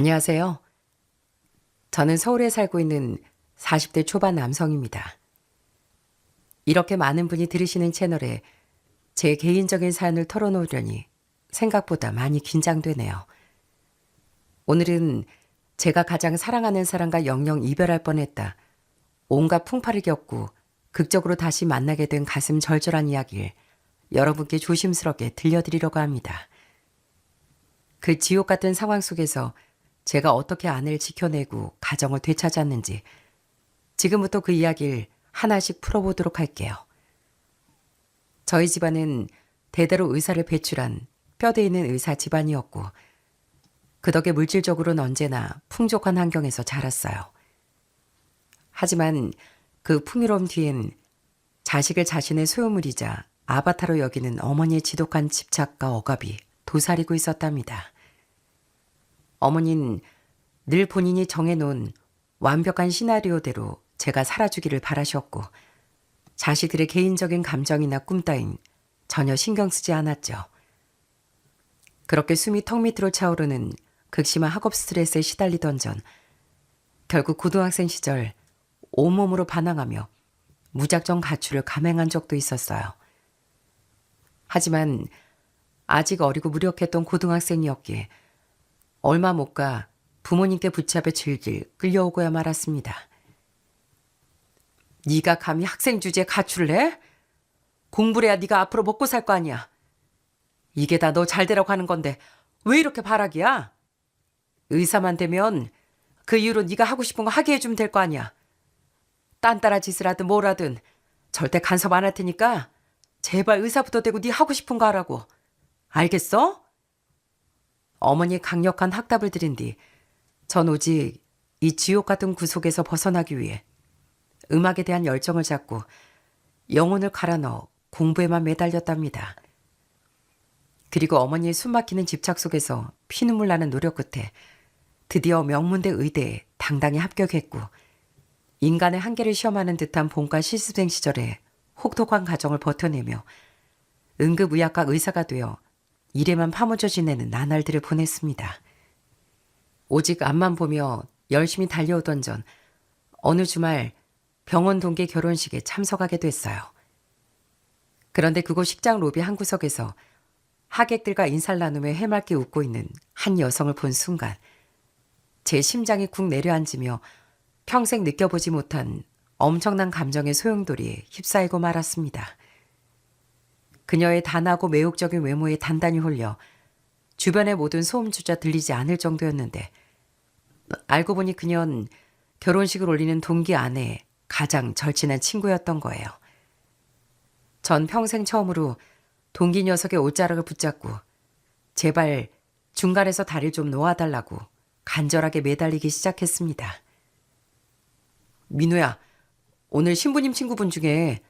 안녕하세요. 저는 서울에 살고 있는 40대 초반 남성입니다. 이렇게 많은 분이 들으시는 채널에 제 개인적인 사연을 털어놓으려니 생각보다 많이 긴장되네요. 오늘은 제가 가장 사랑하는 사람과 영영 이별할 뻔했다. 온갖 풍파를 겪고 극적으로 다시 만나게 된 가슴 절절한 이야기를 여러분께 조심스럽게 들려드리려고 합니다. 그 지옥 같은 상황 속에서 제가 어떻게 아내를 지켜내고 가정을 되찾았는지 지금부터 그 이야기를 하나씩 풀어보도록 할게요. 저희 집안은 대대로 의사를 배출한 뼈대 있는 의사 집안이었고 그 덕에 물질적으로는 언제나 풍족한 환경에서 자랐어요. 하지만 그 풍요로움 뒤엔 자식을 자신의 소유물이자 아바타로 여기는 어머니의 지독한 집착과 억압이 도사리고 있었답니다. 어머니는 늘 본인이 정해놓은 완벽한 시나리오대로 제가 살아주기를 바라셨고 자식들의 개인적인 감정이나 꿈 따윈 전혀 신경 쓰지 않았죠. 그렇게 숨이 턱 밑으로 차오르는 극심한 학업 스트레스에 시달리던 전 결국 고등학생 시절 온몸으로 반항하며 무작정 가출을 감행한 적도 있었어요. 하지만 아직 어리고 무력했던 고등학생이었기에 얼마 못 가 부모님께 붙잡혀 질질 끌려오고야 말았습니다. 네가 감히 학생 주제에 가출을 해? 공부를 해야 네가 앞으로 먹고 살 거 아니야. 이게 다 너 잘 되라고 하는 건데 왜 이렇게 바락이야? 의사만 되면 그 이후로 네가 하고 싶은 거 하게 해주면 될 거 아니야. 딴따라 짓을 하든 뭘 하든 절대 간섭 안 할 테니까 제발 의사부터 되고 네 하고 싶은 거 하라고. 알겠어? 어머니의 강력한 학답을 들은 뒤 전 오직 이 지옥 같은 구속에서 벗어나기 위해 음악에 대한 열정을 잡고 영혼을 갈아 넣어 공부에만 매달렸답니다. 그리고 어머니의 숨막히는 집착 속에서 피눈물 나는 노력 끝에 드디어 명문대 의대에 당당히 합격했고 인간의 한계를 시험하는 듯한 본과 실습생 시절에 혹독한 과정을 버텨내며 응급의학과 의사가 되어 일에만 파묻혀 지내는 나날들을 보냈습니다. 오직 앞만 보며 열심히 달려오던 전 어느 주말 병원 동기 결혼식에 참석하게 됐어요. 그런데 그곳 식장 로비 한 구석에서 하객들과 인사를 나누며 해맑게 웃고 있는 한 여성을 본 순간 제 심장이 쿵 내려앉으며 평생 느껴보지 못한 엄청난 감정의 소용돌이에 휩싸이고 말았습니다. 그녀의 단아하고 매혹적인 외모에 단단히 홀려 주변의 모든 소음조차 들리지 않을 정도였는데 알고 보니 그녀는 결혼식을 올리는 동기 아내의 가장 절친한 친구였던 거예요. 전 평생 처음으로 동기 녀석의 옷자락을 붙잡고 제발 중간에서 다리를 좀 놓아달라고 간절하게 매달리기 시작했습니다. 민우야, 오늘 신부님 친구분 중에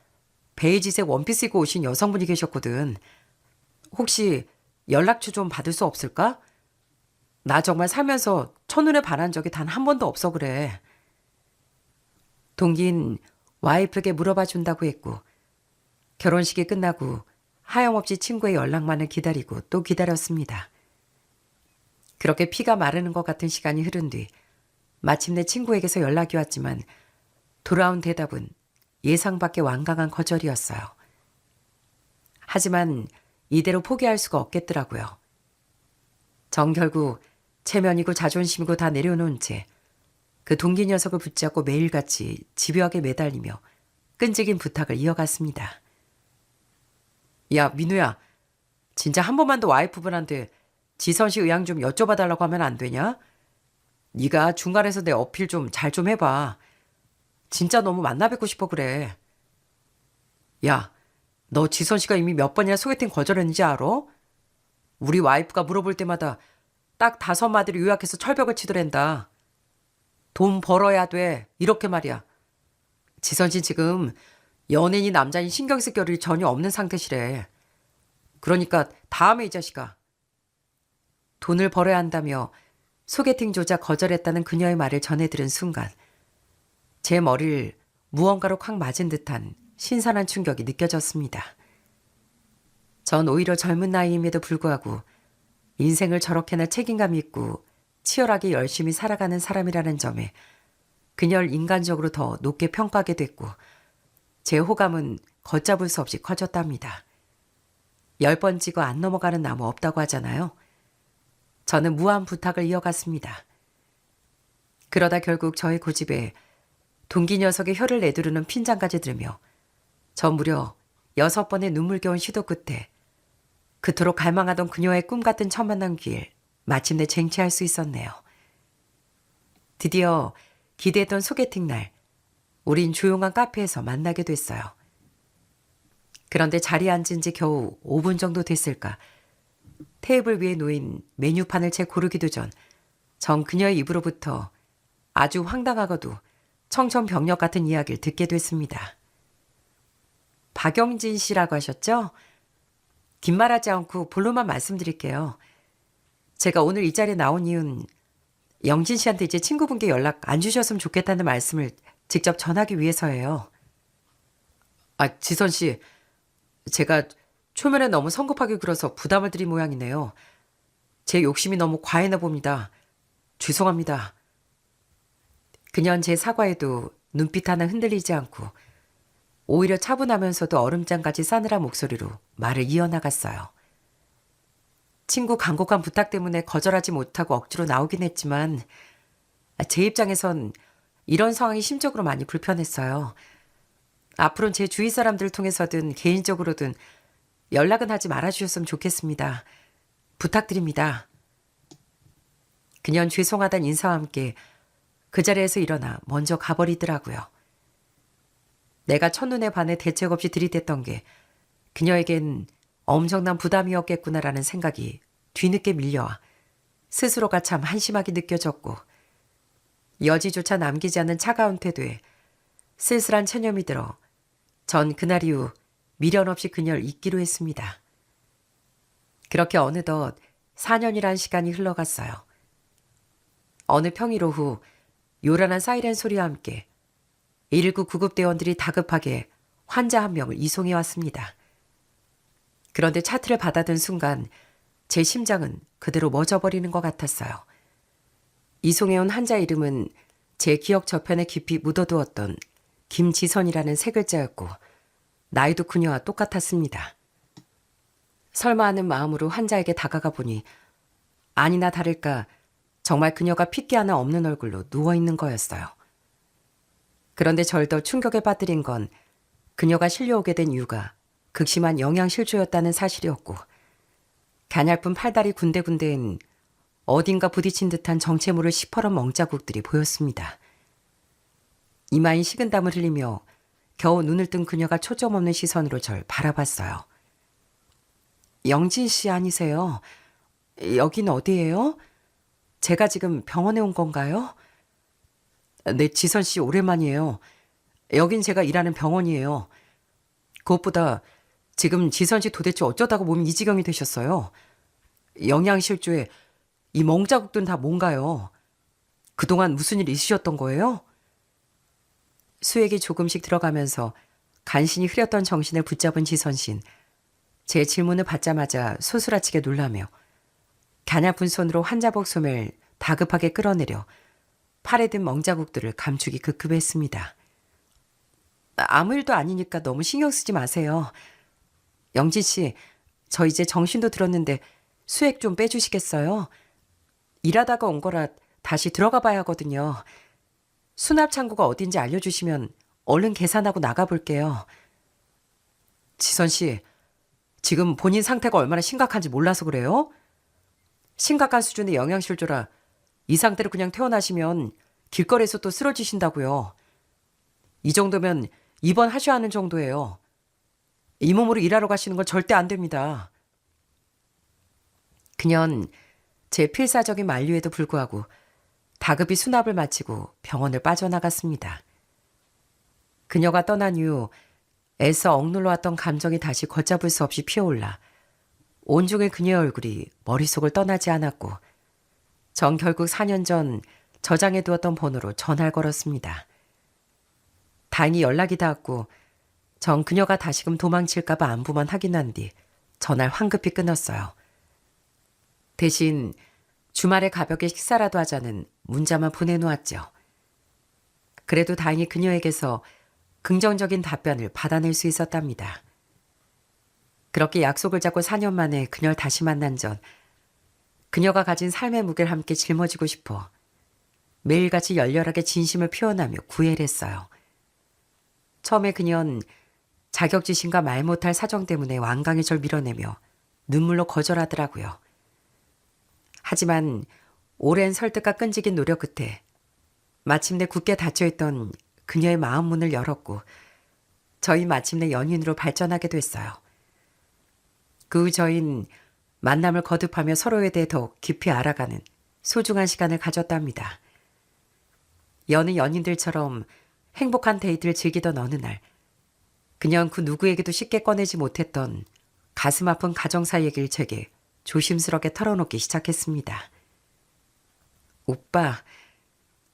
베이지색 원피스 입고 오신 여성분이 계셨거든. 혹시 연락처 좀 받을 수 없을까? 나 정말 살면서 첫눈에 반한 적이 단 한 번도 없어 그래. 동기는 와이프에게 물어봐 준다고 했고 결혼식이 끝나고 하염없이 친구의 연락만을 기다리고 또 기다렸습니다. 그렇게 피가 마르는 것 같은 시간이 흐른 뒤 마침내 친구에게서 연락이 왔지만 돌아온 대답은 예상 밖의 완강한 거절이었어요. 하지만 이대로 포기할 수가 없겠더라고요. 전 결국 체면이고 자존심이고 다 내려놓은 채 그 동기 녀석을 붙잡고 매일같이 집요하게 매달리며 끈질긴 부탁을 이어갔습니다. 야, 민우야. 진짜 한 번만 더 와이프분한테 지선 씨 의향 좀 여쭤봐달라고 하면 안 되냐? 네가 중간에서 내 어필 좀 잘 좀 해봐. 진짜 너무 만나 뵙고 싶어 그래. 야, 너 지선 씨가 이미 몇 번이나 소개팅 거절했는지 알아? 우리 와이프가 물어볼 때마다 딱 5마디를 요약해서 철벽을 치더랜다. 돈 벌어야 돼. 이렇게 말이야. 지선 씨 지금 연예인이 남자인 신경 쓸 겨를이 전혀 없는 상태시래. 그러니까 다음에 이 자식아. 돈을 벌어야 한다며 소개팅조차 거절했다는 그녀의 말을 전해 들은 순간 제 머리를 무언가로 콱 맞은 듯한 신선한 충격이 느껴졌습니다. 전 오히려 젊은 나이임에도 불구하고 인생을 저렇게나 책임감 있고 치열하게 열심히 살아가는 사람이라는 점에 그녀를 인간적으로 더 높게 평가하게 됐고 제 호감은 걷잡을 수 없이 커졌답니다. 10번 찍어 안 넘어가는 나무 없다고 하잖아요. 저는 무한 부탁을 이어갔습니다. 그러다 결국 저의 고집에 동기 녀석의 혀를 내두르는 핀잔까지 들으며 전 무려 6번의 눈물겨운 시도 끝에 그토록 갈망하던 그녀의 꿈 같은 첫 만남 길 마침내 쟁취할 수 있었네요. 드디어 기대했던 소개팅 날 우린 조용한 카페에서 만나게 됐어요. 그런데 자리에 앉은 지 겨우 5분 정도 됐을까. 테이블 위에 놓인 메뉴판을 채 고르기도 전 그녀의 입으로부터 아주 황당하고도 청천벽력 같은 이야기를 듣게 됐습니다. 박영진 씨라고 하셨죠? 긴 말하지 않고 본론만 말씀드릴게요. 제가 오늘 이 자리에 나온 이유는 영진 씨한테 이제 친구분께 연락 안 주셨으면 좋겠다는 말씀을 직접 전하기 위해서예요. 지선 씨, 제가 초면에 너무 성급하게 굴어서 부담을 드린 모양이네요. 제 욕심이 너무 과했나 봅니다. 죄송합니다. 그녀는 제 사과에도 눈빛 하나 흔들리지 않고 오히려 차분하면서도 얼음장까지 싸늘한 목소리로 말을 이어나갔어요. 친구 간곡한 부탁 때문에 거절하지 못하고 억지로 나오긴 했지만 제 입장에선 이런 상황이 심적으로 많이 불편했어요. 앞으로는 제 주위 사람들을 통해서든 개인적으로든 연락은 하지 말아주셨으면 좋겠습니다. 부탁드립니다. 그녀는 죄송하다는 인사와 함께 그 자리에서 일어나 먼저 가버리더라고요. 내가 첫눈에 반해 대책 없이 들이댔던 게 그녀에겐 엄청난 부담이었겠구나라는 생각이 뒤늦게 밀려와 스스로가 참 한심하게 느껴졌고 여지조차 남기지 않는 차가운 태도에 쓸쓸한 체념이 들어 전 그날 이후 미련 없이 그녀를 잊기로 했습니다. 그렇게 어느덧 4년이란 시간이 흘러갔어요. 어느 평일 오후 요란한 사이렌 소리와 함께 119 구급대원들이 다급하게 환자 한 명을 이송해 왔습니다. 그런데 차트를 받아든 순간 제 심장은 그대로 멎어버리는 것 같았어요. 이송해온 환자 이름은 제 기억 저편에 깊이 묻어두었던 김지선이라는 세 글자였고 나이도 그녀와 똑같았습니다. 설마 하는 마음으로 환자에게 다가가 보니 아니나 다를까 정말 그녀가 핏기 하나 없는 얼굴로 누워있는 거였어요. 그런데 절 더 충격에 빠뜨린 건 그녀가 실려오게 된 이유가 극심한 영양실조였다는 사실이었고 가냘픈 팔다리 군데군데엔 어딘가 부딪힌 듯한 정체모를 시퍼런 멍자국들이 보였습니다. 이마에 식은땀을 흘리며 겨우 눈을 뜬 그녀가 초점 없는 시선으로 절 바라봤어요. 영진 씨 아니세요? 여긴 어디예요? 제가 지금 병원에 온 건가요? 네, 지선 씨 오랜만이에요. 여긴 제가 일하는 병원이에요. 그것보다 지금 지선 씨 도대체 어쩌다가 몸이 이 지경이 되셨어요? 영양실조에 이 멍자국들은 다 뭔가요? 그동안 무슨 일 있으셨던 거예요? 수액이 조금씩 들어가면서 간신히 흐렸던 정신을 붙잡은 지선 씨는 제 질문을 받자마자 소스라치게 놀라며 가냘픈 손으로 환자복 소매를 다급하게 끌어내려 팔에 든 멍자국들을 감추기 급급했습니다. 아무 일도 아니니까 너무 신경 쓰지 마세요. 영진 씨, 저 이제 정신도 들었는데 수액 좀 빼주시겠어요? 일하다가 온 거라 다시 들어가 봐야 하거든요. 수납 창구가 어딘지 알려주시면 얼른 계산하고 나가볼게요. 지선 씨, 지금 본인 상태가 얼마나 심각한지 몰라서 그래요? 심각한 수준의 영양실조라 이 상태로 그냥 퇴원하시면 길거리에서 또 쓰러지신다고요. 이 정도면 입원하셔야 하는 정도예요. 이 몸으로 일하러 가시는 건 절대 안 됩니다. 그녀는 제 필사적인 만류에도 불구하고 다급히 수납을 마치고 병원을 빠져나갔습니다. 그녀가 떠난 이후 애써 억눌러왔던 감정이 다시 걷잡을 수 없이 피어올라 온종일 그녀의 얼굴이 머릿속을 떠나지 않았고 전 결국 4년 전 저장해두었던 번호로 전화를 걸었습니다. 다행히 연락이 닿았고 전 그녀가 다시금 도망칠까봐 안부만 확인한 뒤 전화를 황급히 끊었어요. 대신 주말에 가볍게 식사라도 하자는 문자만 보내놓았죠. 그래도 다행히 그녀에게서 긍정적인 답변을 받아낼 수 있었답니다. 그렇게 약속을 잡고 4년 만에 그녀를 다시 만난 전 그녀가 가진 삶의 무게를 함께 짊어지고 싶어 매일같이 열렬하게 진심을 표현하며 구애를 했어요. 처음에 그녀는 자격지심과 말 못할 사정 때문에 완강히 절 밀어내며 눈물로 거절하더라고요. 하지만 오랜 설득과 끈질긴 노력 끝에 마침내 굳게 닫혀있던 그녀의 마음 문을 열었고 저희 마침내 연인으로 발전하게 됐어요. 그 후 저희는 만남을 거듭하며 서로에 대해 더 깊이 알아가는 소중한 시간을 가졌답니다. 여느 연인들처럼 행복한 데이트를 즐기던 어느 날 그녀는 그 누구에게도 쉽게 꺼내지 못했던 가슴 아픈 가정사 얘기를 제게 조심스럽게 털어놓기 시작했습니다. 오빠,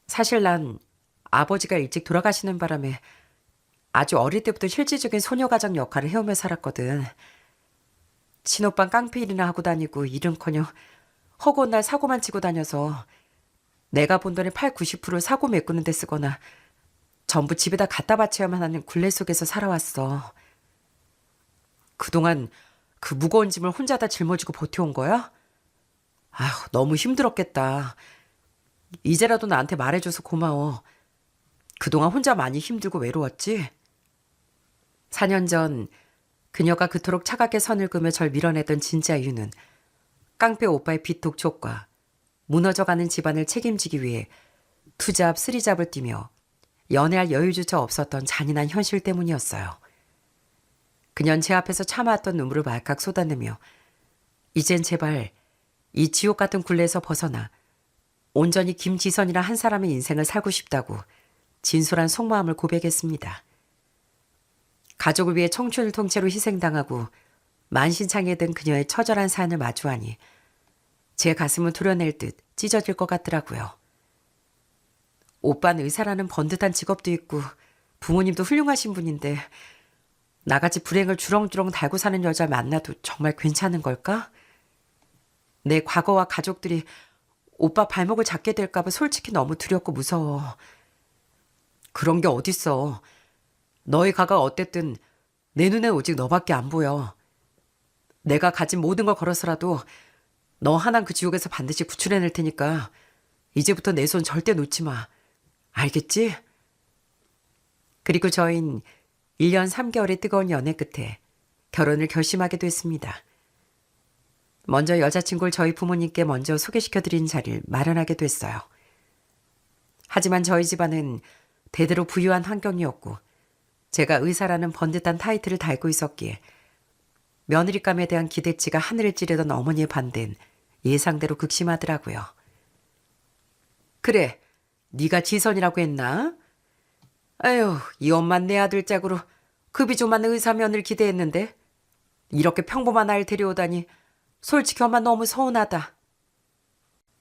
사실 난 아버지가 일찍 돌아가시는 바람에 아주 어릴 때부터 실질적인 소녀가장 역할을 해오며 살았거든. 친오빠는 깡패일이나 하고 다니고 일은커녕 허구한 날 사고만 치고 다녀서 내가 본 돈의 80~90% 사고 메꾸는 데 쓰거나 전부 집에다 갖다 바쳐야만 하는 굴레 속에서 살아왔어. 그동안 그 무거운 짐을 혼자 다 짊어지고 버텨온 거야? 아휴, 너무 힘들었겠다. 이제라도 나한테 말해줘서 고마워. 그동안 혼자 많이 힘들고 외로웠지? 4년 전 그녀가 그토록 차갑게 선을 그으며 절 밀어내던 진짜 이유는 깡패 오빠의 빚 독촉과 무너져가는 집안을 책임지기 위해 투잡 쓰리잡을 뛰며 연애할 여유조차 없었던 잔인한 현실 때문이었어요. 그년 제 앞에서 참아왔던 눈물을 말칵 쏟아내며 이젠 제발 이 지옥 같은 굴레에서 벗어나 온전히 김지선이라 한 사람의 인생을 살고 싶다고 진솔한 속마음을 고백했습니다. 가족을 위해 청춘을 통째로 희생당하고 만신창이에 든 그녀의 처절한 사연을 마주하니 제 가슴은 도려낼 듯 찢어질 것 같더라고요. 오빠는 의사라는 번듯한 직업도 있고 부모님도 훌륭하신 분인데 나같이 불행을 주렁주렁 달고 사는 여자를 만나도 정말 괜찮은 걸까? 내 과거와 가족들이 오빠 발목을 잡게 될까 봐 솔직히 너무 두렵고 무서워. 그런 게 어딨어. 너의 가가 어땠든 내 눈엔 오직 너밖에 안 보여. 내가 가진 모든 걸 걸어서라도 너 하나는 그 지옥에서 반드시 구출해낼 테니까 이제부터 내 손 절대 놓지 마. 알겠지? 그리고 저희는 1년 3개월의 뜨거운 연애 끝에 결혼을 결심하게 됐습니다. 먼저 여자친구를 저희 부모님께 먼저 소개시켜드린 자리를 마련하게 됐어요. 하지만 저희 집안은 대대로 부유한 환경이었고 제가 의사라는 번듯한 타이틀을 달고 있었기에 며느리감에 대한 기대치가 하늘을 찌르던 어머니의 반대는 예상대로 극심하더라고요. 그래, 네가 지선이라고 했나? 아휴, 이 엄만 내 아들 짝으로 급이 좀 많은 의사 며느리를 기대했는데 이렇게 평범한 아이를 데려오다니 솔직히 엄마 너무 서운하다.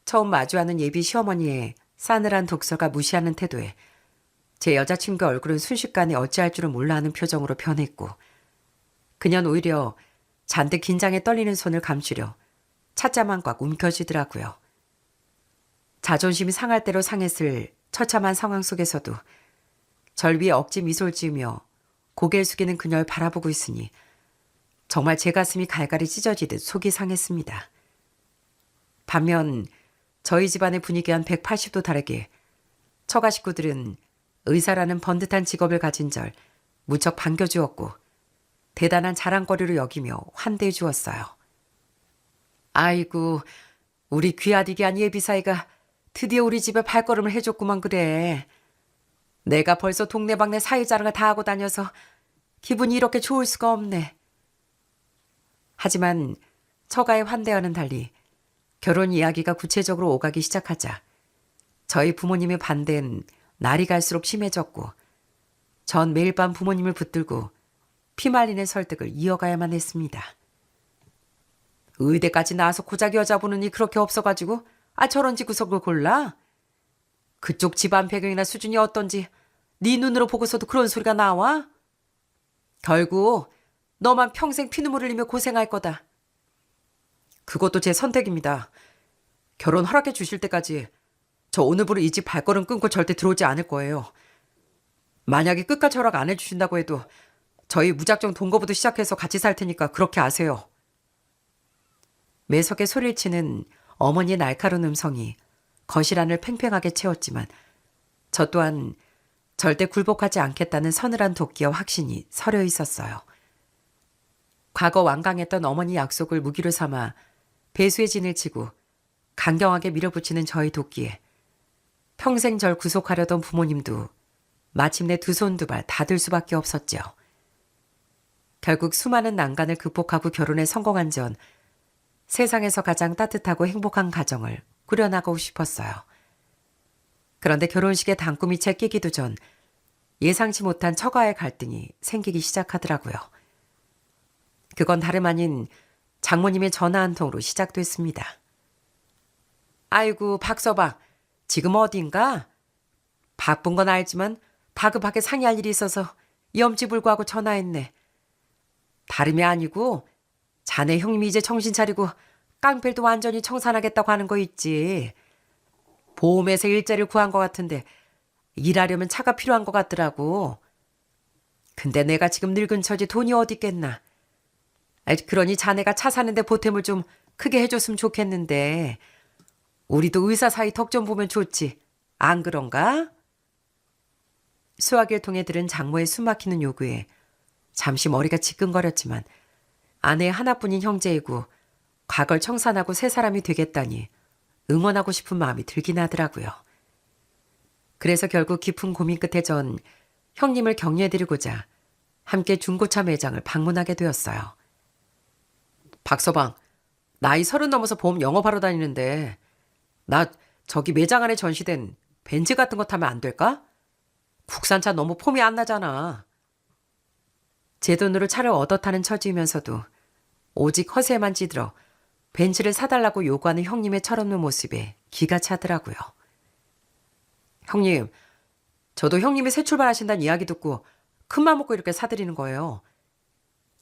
처음 마주하는 예비 시어머니의 싸늘한 독설과 무시하는 태도에 제 여자친구 얼굴은 순식간에 어찌할 줄을 몰라 하는 표정으로 변했고 그녀는 오히려 잔뜩 긴장에 떨리는 손을 감추려 찻자만 꽉 움켜쥐더라고요. 자존심이 상할 대로 상했을 처참한 상황 속에서도 절 위에 억지 미소를 지으며 고개를 숙이는 그녀를 바라보고 있으니 정말 제 가슴이 갈갈이 찢어지듯 속이 상했습니다. 반면 저희 집안의 분위기와는 180도 다르게 처가 식구들은 의사라는 번듯한 직업을 가진 절 무척 반겨주었고 대단한 자랑거리로 여기며 환대해 주었어요. 아이고, 우리 귀하디기한 예비사이가 드디어 우리 집에 발걸음을 해줬구만 그래. 내가 벌써 동네방네 사위자랑을 다 하고 다녀서 기분이 이렇게 좋을 수가 없네. 하지만 처가의 환대와는 달리 결혼 이야기가 구체적으로 오가기 시작하자 저희 부모님의 반대는 날이 갈수록 심해졌고 전 매일 밤 부모님을 붙들고 피말리는 설득을 이어가야만 했습니다. 의대까지 나와서 고작 여자 보느니 그렇게 없어가지고 저런 집 구석을 골라? 그쪽 집안 배경이나 수준이 어떤지 네 눈으로 보고서도 그런 소리가 나와? 결국 너만 평생 피눈물 흘리며 고생할 거다. 그것도 제 선택입니다. 결혼 허락해 주실 때까지 저 오늘부로 이 집 발걸음 끊고 절대 들어오지 않을 거예요. 만약에 끝까지 허락 안 해주신다고 해도 저희 무작정 동거부터 시작해서 같이 살 테니까 그렇게 아세요. 매석에 소리를 치는 어머니의 날카로운 음성이 거실 안을 팽팽하게 채웠지만 저 또한 절대 굴복하지 않겠다는 서늘한 도끼와 확신이 서려 있었어요. 과거 완강했던 어머니 약속을 무기로 삼아 배수의 진을 치고 강경하게 밀어붙이는 저의 도끼에 평생 절 구속하려던 부모님도 마침내 두 손 두 발 다 들 수밖에 없었죠. 결국 수많은 난관을 극복하고 결혼에 성공한 전 세상에서 가장 따뜻하고 행복한 가정을 꾸려나가고 싶었어요. 그런데 결혼식에 단꿈이 채 끼기도 전 예상치 못한 처가의 갈등이 생기기 시작하더라고요. 그건 다름 아닌 장모님의 전화 한 통으로 시작됐습니다. 아이고 박서방, 지금 어딘가? 바쁜 건 알지만 다급하게 상의할 일이 있어서 염치불구하고 전화했네. 다름이 아니고 자네 형님이 이제 정신 차리고 깡패도 완전히 청산하겠다고 하는 거 있지. 보험에서 일자리를 구한 것 같은데 일하려면 차가 필요한 것 같더라고. 근데 내가 지금 늙은 처지 돈이 어디 있겠나. 그러니 자네가 차 사는데 보탬을 좀 크게 해줬으면 좋겠는데 우리도 의사 사이 덕 좀 보면 좋지. 안 그런가? 수화기를 통해 들은 장모의 숨막히는 요구에 잠시 머리가 지끈거렸지만 아내의 하나뿐인 형제이고 과거를 청산하고 새 사람이 되겠다니 응원하고 싶은 마음이 들긴 하더라고요. 그래서 결국 깊은 고민 끝에 전 형님을 격려해드리고자 함께 중고차 매장을 방문하게 되었어요. 박서방, 나이 30 넘어서 보험 영업하러 다니는데 나 저기 매장 안에 전시된 벤츠 같은 거 타면 안 될까? 국산차 너무 폼이 안 나잖아. 제 돈으로 차를 얻어 타는 처지이면서도 오직 허세에만 찌들어 벤츠를 사달라고 요구하는 형님의 철없는 모습에 기가 차더라고요. 형님, 저도 형님이 새 출발하신다는 이야기 듣고 큰맘 먹고 이렇게 사드리는 거예요.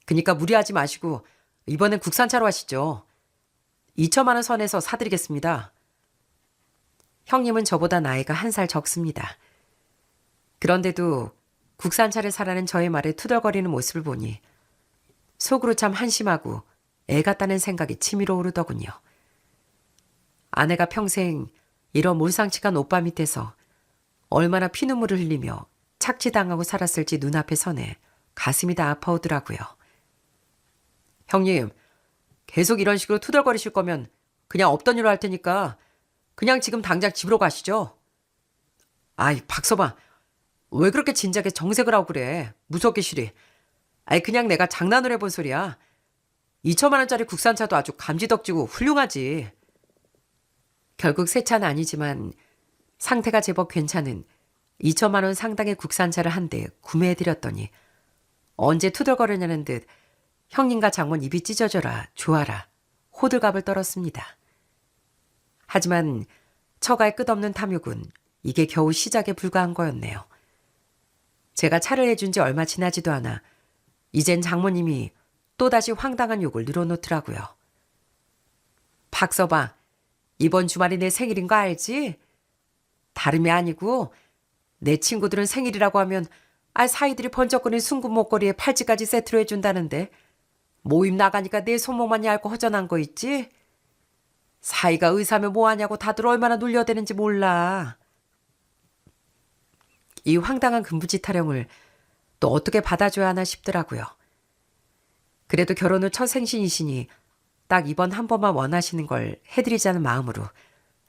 그러니까 무리하지 마시고 이번엔 국산차로 하시죠. 2천만 원 선에서 사드리겠습니다. 형님은 저보다 나이가 1살 적습니다. 그런데도 국산차를 사라는 저의 말에 투덜거리는 모습을 보니 속으로 참 한심하고 애 같다는 생각이 치밀어 오르더군요. 아내가 평생 이런 몰상치한 오빠 밑에서 얼마나 피눈물을 흘리며 착취당하고 살았을지 눈앞에 서네 가슴이 다 아파오더라고요. 형님, 계속 이런 식으로 투덜거리실 거면 그냥 없던 일로 할 테니까 그냥 지금 당장 집으로 가시죠. 아이, 박서방, 왜 그렇게 진작에 정색을 하고 그래? 무섭게 시리. 아이, 그냥 내가 장난을 해본 소리야. 2천만 원짜리 국산차도 아주 감지덕지고 훌륭하지. 결국 새 차는 아니지만 상태가 제법 괜찮은 2천만 원 상당의 국산차를 한 대 구매해드렸더니 언제 투덜거리냐는 듯 형님과 장모는 입이 찢어져라 좋아라 호들갑을 떨었습니다. 하지만 처가의 끝없는 탐욕은 이게 겨우 시작에 불과한 거였네요. 제가 차를 해준 지 얼마 지나지도 않아 이젠 장모님이 또다시 황당한 욕을 늘어놓더라고요. 박서방, 이번 주말이 내 생일인 거 알지? 다름이 아니고 내 친구들은 생일이라고 하면 사이들이 번쩍거리는 순금 목걸이에 팔찌까지 세트로 해준다는데 모임 나가니까 내 손목만 얇고 허전한 거 있지? 사이가 의사면 뭐하냐고 다들 얼마나 눌려대는지 몰라. 이 황당한 금부지 타령을 또 어떻게 받아줘야 하나 싶더라고요. 그래도 결혼 후 첫 생신이시니 딱 이번 한 번만 원하시는 걸 해드리자는 마음으로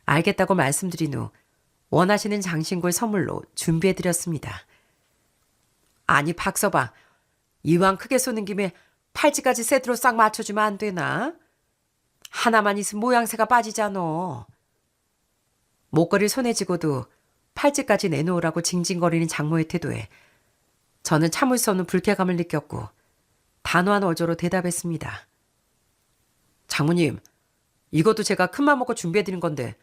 알겠다고 말씀드린 후 원하시는 장신구를 선물로 준비해드렸습니다. 아니 박서방, 이왕 크게 쏘는 김에 팔찌까지 세트로 싹 맞춰주면 안 되나? 하나만 있으면 모양새가 빠지잖아. 목걸이를 손에 쥐고도 팔찌까지 내놓으라고 징징거리는 장모의 태도에 저는 참을 수 없는 불쾌감을 느꼈고 단호한 어조로 대답했습니다. 장모님, 이것도 제가 큰맘 먹고 준비해드린 건데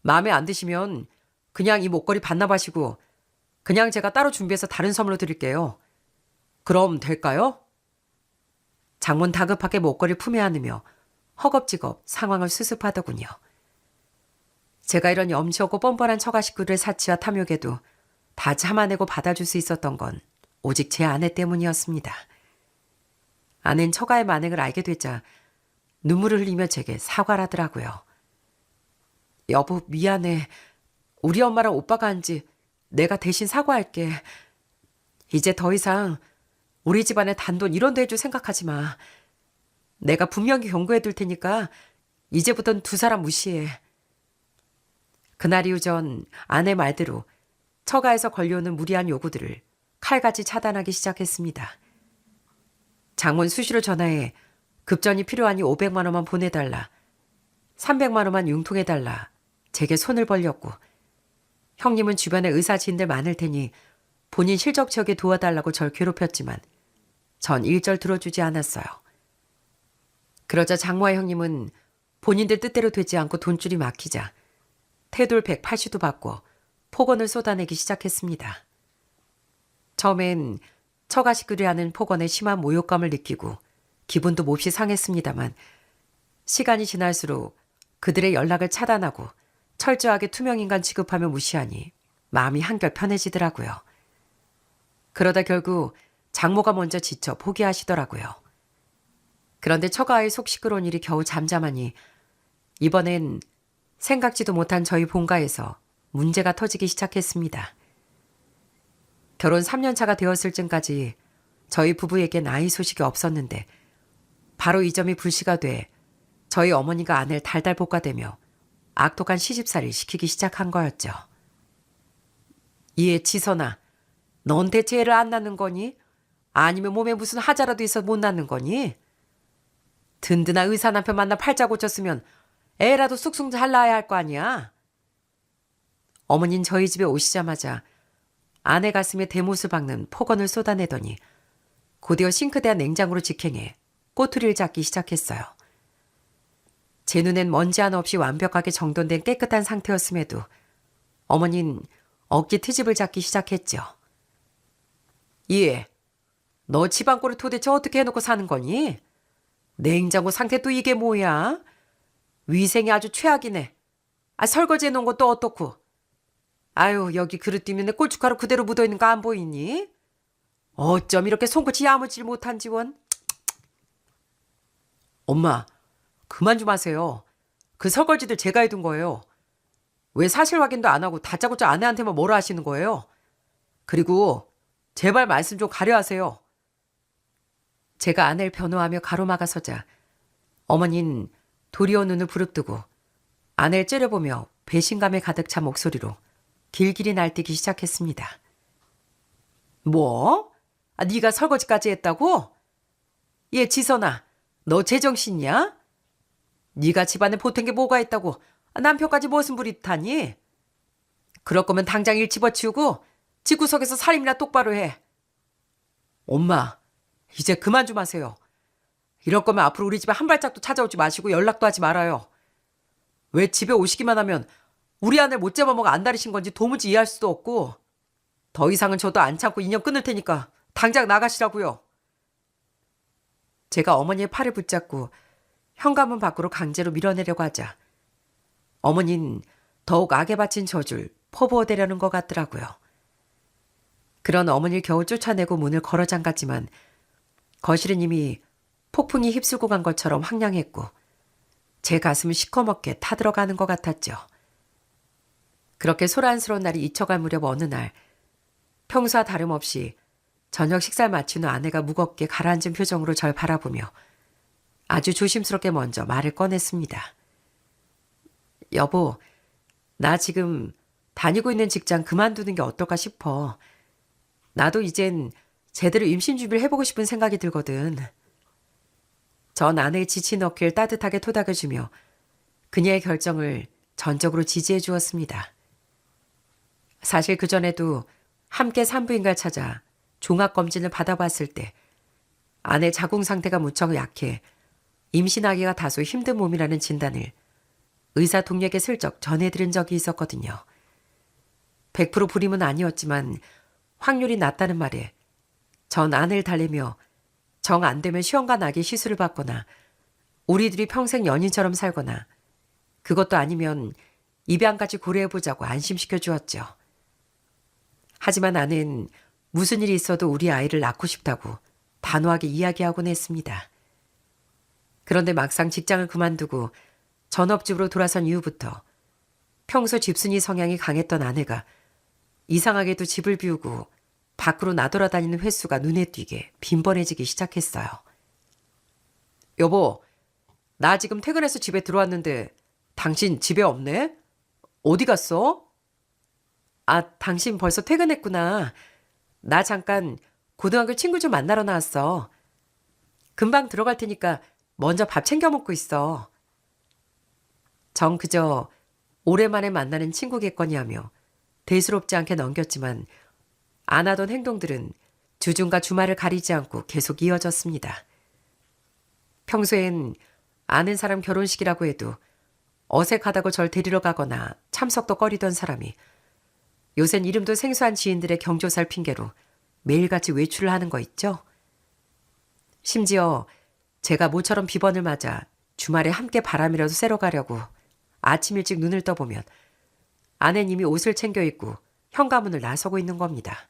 마음에 안 드시면 그냥 이 목걸이 반납하시고 그냥 제가 따로 준비해서 다른 선물로 드릴게요. 그럼 될까요? 장모는 다급하게 목걸이를 품에 안으며 허겁지겁 상황을 수습하더군요. 제가 이런 염치 없고 뻔뻔한 처가 식구들의 사치와 탐욕에도 다 참아내고 받아줄 수 있었던 건 오직 제 아내 때문이었습니다. 아내는 처가의 만행을 알게 되자 눈물을 흘리며 제게 사과를 하더라고요. 여보, 미안해. 우리 엄마랑 오빠가 한지 내가 대신 사과할게. 이제 더 이상 우리 집안에 단돈 1원도 해줄 생각하지 마. 내가 분명히 경고해둘 테니까 이제부턴 두 사람 무시해. 그날 이후 전 아내 말대로 처가에서 걸려오는 무리한 요구들을 칼같이 차단하기 시작했습니다. 장모는 수시로 전화해 급전이 필요하니 500만 원만 보내달라. 300만 원만 융통해달라. 제게 손을 벌렸고, 형님은 주변에 의사 지인들 많을 테니 본인 실적지역에 도와달라고 절 괴롭혔지만 전 일절 들어주지 않았어요. 그러자 장모와 형님은 본인들 뜻대로 되지 않고 돈줄이 막히자 태돌 180도 받고 폭언을 쏟아내기 시작했습니다. 처음엔 처가 식구들이 하는 폭언에 심한 모욕감을 느끼고 기분도 몹시 상했습니다만 시간이 지날수록 그들의 연락을 차단하고 철저하게 투명인간 취급하며 무시하니 마음이 한결 편해지더라고요. 그러다 결국 장모가 먼저 지쳐 포기하시더라고요. 그런데 처가의 속 시끄러운 일이 겨우 잠잠하니 이번엔 생각지도 못한 저희 본가에서 문제가 터지기 시작했습니다. 결혼 3년 차가 되었을 즈음까지 저희 부부에겐 아이 소식이 없었는데 바로 이 점이 불씨가 돼 저희 어머니가 아내를 달달 볶아대며 악독한 시집살이를 시키기 시작한 거였죠. 이에 지선아, 넌 대체 애를 안 낳는 거니? 아니면 몸에 무슨 하자라도 있어 못 낳는 거니? 든든한 의사 남편 만나 팔자 고쳤으면 애라도 쑥쑥 잘 낳아야 할 거 아니야? 어머닌 저희 집에 오시자마자 아내 가슴에 대못을 박는 폭언을 쏟아내더니 곧이어 싱크대와 냉장고로 직행해 꼬투리를 잡기 시작했어요. 제 눈엔 먼지 하나 없이 완벽하게 정돈된 깨끗한 상태였음에도 어머닌 어깨 트집을 잡기 시작했죠. 예, 너 집안꼴을 도대체 어떻게 해놓고 사는 거니? 냉장고 상태 또 이게 뭐야? 위생이 아주 최악이네. 아, 설거지 해놓은 것도 어떻고. 아유, 여기 그릇 뒷면에 고춧가루 그대로 묻어있는 거 안 보이니? 어쩜 이렇게 손끝이 야무지를 못한지 원. 엄마, 그만 좀 하세요. 그 설거지들 제가 해둔 거예요. 왜 사실 확인도 안 하고 다짜고짜 아내한테만 뭐라 하시는 거예요? 그리고 제발 말씀 좀 가려하세요. 제가 아내를 변호하며 가로막아서자 어머니는 도리어 눈을 부릅뜨고 아내를 째려보며 배신감에 가득 찬 목소리로 길길이 날뛰기 시작했습니다. 뭐? 아, 네가 설거지까지 했다고? 얘 지선아, 너 제정신이야? 네가 집안에 보탠 게 뭐가 있다고 남편까지 무슨 부리 타니? 그럴 거면 당장 일 집어치우고 집구석에서 살림이나 똑바로 해. 엄마, 이제 그만 좀 하세요. 이럴 거면 앞으로 우리 집에 한 발짝도 찾아오지 마시고 연락도 하지 말아요. 왜 집에 오시기만 하면 우리 아내를 못 잡아먹어 안달이신 건지 도무지 이해할 수도 없고 더 이상은 저도 안 참고 인연 끊을 테니까 당장 나가시라고요. 제가 어머니의 팔을 붙잡고 현관문 밖으로 강제로 밀어내려고 하자 어머니는 더욱 악에 바친 저줄 퍼부어대려는 것 같더라고요. 그런 어머니를 겨우 쫓아내고 문을 걸어 잠갔지만 거실은 이미 폭풍이 휩쓸고 간 것처럼 황량했고 제 가슴은 시커멓게 타들어가는 것 같았죠. 그렇게 소란스러운 날이 잊혀갈 무렵 어느 날 평소와 다름없이 저녁 식사를 마친 후 아내가 무겁게 가라앉은 표정으로 절 바라보며 아주 조심스럽게 먼저 말을 꺼냈습니다. 여보, 나 지금 다니고 있는 직장 그만두는 게 어떨까 싶어. 나도 이젠 제대로 임신 준비를 해보고 싶은 생각이 들거든. 전 아내의 지친 어깨를 따뜻하게 토닥여주며 그녀의 결정을 전적으로 지지해 주었습니다. 사실 그전에도 함께 산부인과를 찾아 종합검진을 받아봤을 때 아내 자궁 상태가 무척 약해 임신하기가 다소 힘든 몸이라는 진단을 의사 동료에게 슬쩍 전해드린 적이 있었거든요. 100% 불임은 아니었지만 확률이 낮다는 말에 전 아내를 달래며 정 안 되면 시험과 나기 시술을 받거나 우리들이 평생 연인처럼 살거나 그것도 아니면 입양까지 고려해보자고 안심시켜 주었죠. 하지만 아내는 무슨 일이 있어도 우리 아이를 낳고 싶다고 단호하게 이야기하곤 했습니다. 그런데 막상 직장을 그만두고 전업주부로 돌아선 이후부터 평소 집순이 성향이 강했던 아내가 이상하게도 집을 비우고 밖으로 나돌아다니는 횟수가 눈에 띄게 빈번해지기 시작했어요. 여보, 나 지금 퇴근해서 집에 들어왔는데 당신 집에 없네? 어디 갔어? 아, 당신 벌써 퇴근했구나. 나 잠깐 고등학교 친구 좀 만나러 나왔어. 금방 들어갈 테니까 먼저 밥 챙겨 먹고 있어. 정 그저 오랜만에 만나는 친구겠거니 하며 대수롭지 않게 넘겼지만 안 하던 행동들은 주중과 주말을 가리지 않고 계속 이어졌습니다. 평소엔 아는 사람 결혼식이라고 해도 어색하다고 절 데리러 가거나 참석도 꺼리던 사람이 요샌 이름도 생소한 지인들의 경조사를 핑계로 매일같이 외출을 하는 거 있죠? 심지어 제가 모처럼 비번을 맞아 주말에 함께 바람이라도 쐬러 가려고 아침 일찍 눈을 떠보면 아내는 이미 옷을 챙겨 입고 현관문을 나서고 있는 겁니다.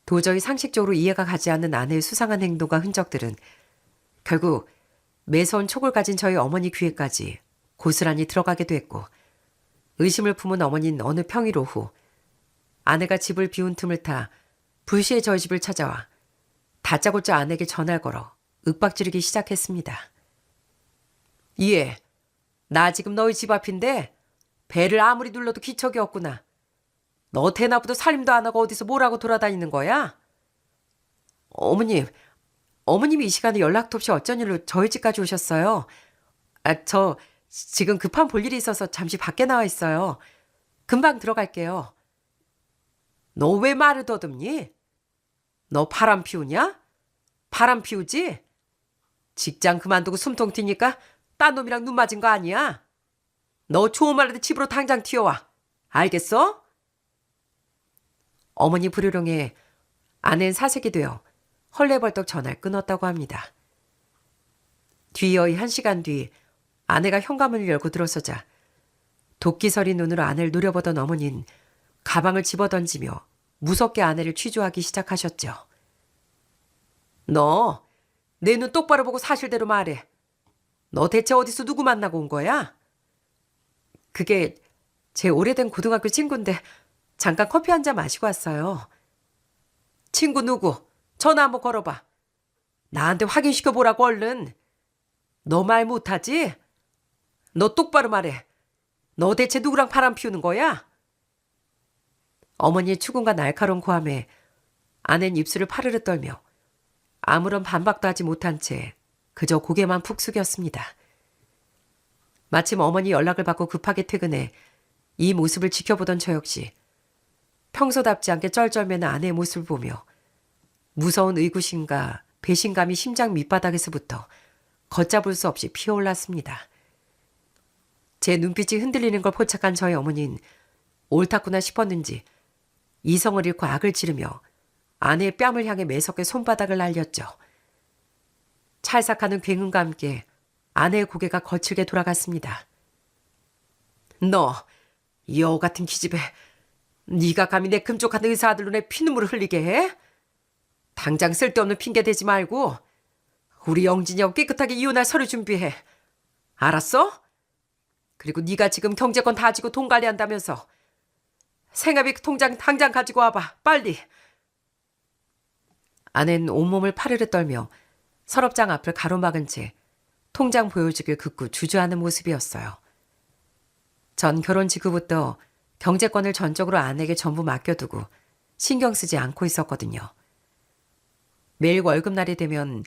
도저히 상식적으로 이해가 가지 않는 아내의 수상한 행동과 흔적들은 결국 매서운 촉을 가진 저희 어머니 귀에까지 고스란히 들어가게 됐고 의심을 품은 어머니는 어느 평일 오후 아내가 집을 비운 틈을 타 불시에 저희 집을 찾아와 다짜고짜 아내에게 전화를 걸어 윽박지르기 시작했습니다. 이해, 나 지금 너희 집 앞인데 배를 아무리 눌러도 기척이 없구나. 너 대나무도 살림도 안 하고 어디서 뭐라고 돌아다니는 거야? 어머님이 이 시간에 연락도 없이 어쩐 일로 저희 집까지 오셨어요. 아, 저 지금 급한 볼일이 있어서 잠시 밖에 나와 있어요. 금방 들어갈게요. 너 왜 말을 더듬니? 너 바람 피우냐? 바람 피우지? 직장 그만두고 숨통 튀니까 딴 놈이랑 눈 맞은 거 아니야? 너 좋은 말인데 집으로 당장 튀어와. 알겠어? 어머니 불효령에 아내는 사색이 되어 헐레벌떡 전화를 끊었다고 합니다. 뒤이어 1시간 뒤 아내가 현관문을 열고 들어서자 도끼 서린 눈으로 아내를 노려보던 어머니는 가방을 집어던지며 무섭게 아내를 취조하기 시작하셨죠. 너 내 눈 똑바로 보고 사실대로 말해. 너 대체 어디서 누구 만나고 온 거야? 그게 제 오래된 고등학교 친구인데 잠깐 커피 한 잔 마시고 왔어요. 친구 누구? 전화 한번 걸어봐. 나한테 확인시켜보라고 얼른. 너 말 못하지? 너 똑바로 말해. 너 대체 누구랑 바람 피우는 거야? 어머니의 추궁과 날카로운 고함에 아내는 입술을 파르르 떨며 아무런 반박도 하지 못한 채 그저 고개만 푹 숙였습니다. 마침 어머니 연락을 받고 급하게 퇴근해 이 모습을 지켜보던 저 역시 평소답지 않게 쩔쩔매는 아내의 모습을 보며 무서운 의구심과 배신감이 심장 밑바닥에서부터 걷잡을 수 없이 피어올랐습니다. 제 눈빛이 흔들리는 걸 포착한 저희 어머니는 옳았구나 싶었는지 이성을 잃고 악을 지르며 아내의 뺨을 향해 매섭게 손바닥을 날렸죠. 찰싹하는 굉음과 함께 아내의 고개가 거칠게 돌아갔습니다. 너, 여우 같은 기집애, 네가 감히 내 금쪽한 의사 아들 눈에 피눈물을 흘리게 해? 당장 쓸데없는 핑계 대지 말고 우리 영진이하고 깨끗하게 이혼할 서류 준비해. 알았어? 그리고 네가 지금 경제권 다 지고 돈 관리한다면서 생활비 통장 당장 가지고 와봐. 빨리. 아내는 온몸을 파르르 떨며 서랍장 앞을 가로막은 채 통장 보여주길 긋고 주저하는 모습이었어요. 전 결혼 직후부터 경제권을 전적으로 아내에게 전부 맡겨두고 신경 쓰지 않고 있었거든요. 매일 월급날이 되면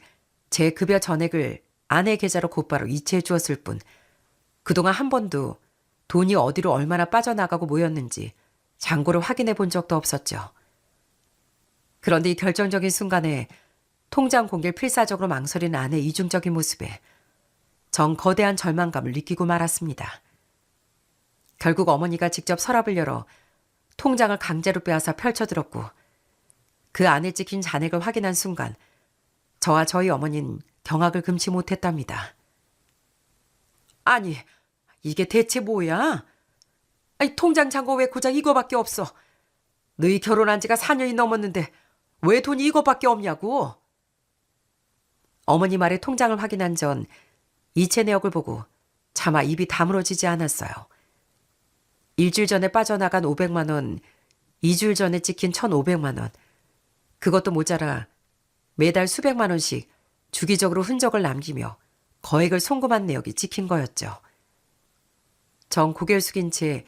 제 급여 전액을 아내 계좌로 곧바로 이체해 주었을 뿐 그동안 한 번도 돈이 어디로 얼마나 빠져나가고 모였는지 잔고를 확인해 본 적도 없었죠. 그런데 이 결정적인 순간에 통장 공개를 필사적으로 망설이는 아내의 이중적인 모습에 전 거대한 절망감을 느끼고 말았습니다. 결국 어머니가 직접 서랍을 열어 통장을 강제로 빼앗아 펼쳐들었고 그 안에 찍힌 잔액을 확인한 순간 저와 저희 어머니는 경악을 금치 못했답니다. 아니, 이게 대체 뭐야? 아니, 통장 잔고 왜 고작 이거밖에 없어? 너희 결혼한 지가 4년이 넘었는데 왜 돈이 이거밖에 없냐고? 어머니 말에 통장을 확인한 전 이체 내역을 보고 차마 입이 다물어지지 않았어요. 일주일 전에 빠져나간 500만 원, 2주일 전에 찍힌 1,500만 원. 그것도 모자라 매달 수백만 원씩 주기적으로 흔적을 남기며 거액을 송금한 내역이 찍힌 거였죠. 전 고개를 숙인 채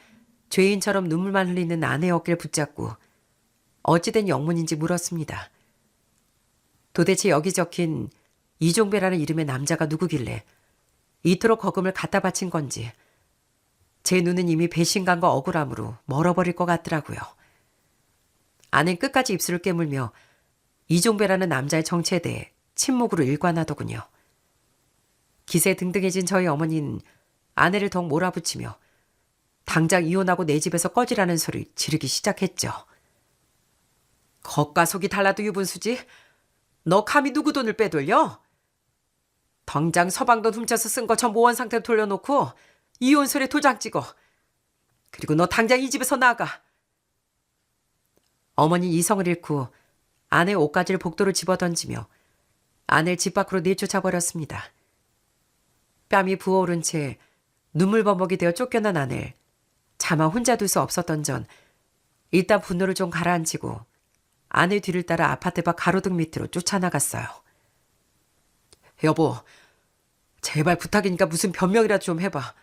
죄인처럼 눈물만 흘리는 아내의 어깨를 붙잡고 어찌된 영문인지 물었습니다. 도대체 여기 적힌 이종배라는 이름의 남자가 누구길래 이토록 거금을 갖다 바친 건지 제 눈은 이미 배신감과 억울함으로 멀어버릴 것 같더라고요. 아내는 끝까지 입술을 깨물며 이종배라는 남자의 정체에 대해 침묵으로 일관하더군요. 기세 등등해진 저희 어머니는 아내를 더욱 몰아붙이며 당장 이혼하고 내 집에서 꺼지라는 소리를 지르기 시작했죠. 겉과 속이 달라도 유분수지? 너 감히 누구 돈을 빼돌려? 당장 서방돈 훔쳐서 쓴 거 전부 원 상태로 돌려놓고 이혼설에 도장 찍어. 그리고 너 당장 이 집에서 나가. 어머니 이성을 잃고 아내 옷가지를 복도로 집어던지며 아내를 집 밖으로 내쫓아버렸습니다. 뺨이 부어오른 채 눈물범벅이 되어 쫓겨난 아내를 차마 혼자 둘 수 없었던 전 일단 분노를 좀 가라앉히고 아내 뒤를 따라 아파트 밖 가로등 밑으로 쫓아나갔어요. 여보, 제발 부탁이니까 무슨 변명이라도 좀 해봐.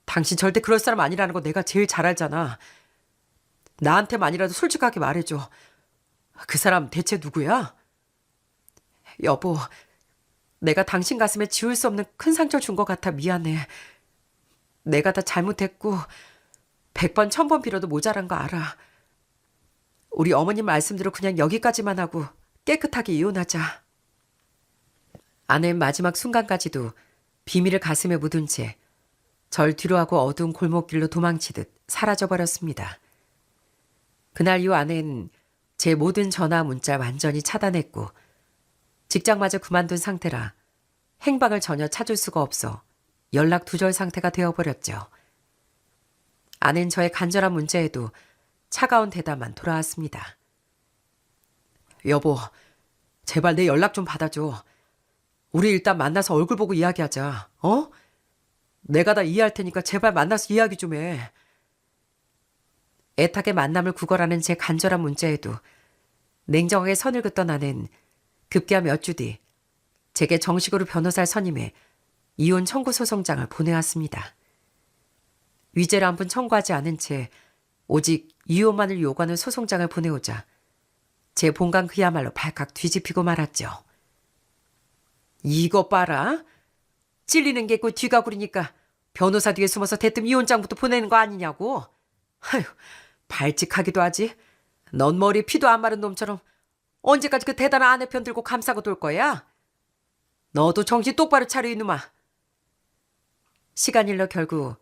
당신 절대 그럴 사람 아니라는 거 내가 제일 잘 알잖아. 나한테만이라도 솔직하게 말해줘. 그 사람 대체 누구야? 여보, 내가 당신 가슴에 지울 수 없는 큰 상처 준 것 같아 미안해. 내가 다 잘못했고 100번 1000번 빌어도 모자란 거 알아. 우리 어머님 말씀대로 그냥 여기까지만 하고 깨끗하게 이혼하자. 아내는 마지막 순간까지도 비밀을 가슴에 묻은 채 절 뒤로하고 어두운 골목길로 도망치듯 사라져버렸습니다. 그날 이후 아내는 제 모든 전화 문자를 완전히 차단했고 직장마저 그만둔 상태라 행방을 전혀 찾을 수가 없어 연락 두절 상태가 되어버렸죠. 아내는 저의 간절한 문자에도 차가운 대답만 돌아왔습니다. 여보, 제발 내 연락 좀 받아줘. 우리 일단 만나서 얼굴 보고 이야기하자. 어? 내가 다 이해할 테니까 제발 만나서 이야기 좀 해. 애타게 만남을 구걸하는 제 간절한 문자에도 냉정하게 선을 긋던 아내는 급기야 몇 주 뒤 제게 정식으로 변호사를 선임해 이혼 청구 소송장을 보내왔습니다. 위자료 한 푼 청구하지 않은 채 오직 이혼만을 요구하는 소송장을 보내오자 제 본관 그야말로 발칵 뒤집히고 말았죠. 이거 봐라. 찔리는 게 있고 뒤가 구리니까 변호사 뒤에 숨어서 대뜸 이혼장부터 보내는 거 아니냐고. 아휴, 발칙하기도 하지. 넌 머리에 피도 안 마른 놈처럼 언제까지 그 대단한 아내 편 들고 감싸고 돌 거야? 너도 정신 똑바로 차려 이놈아. 시간 일러 결국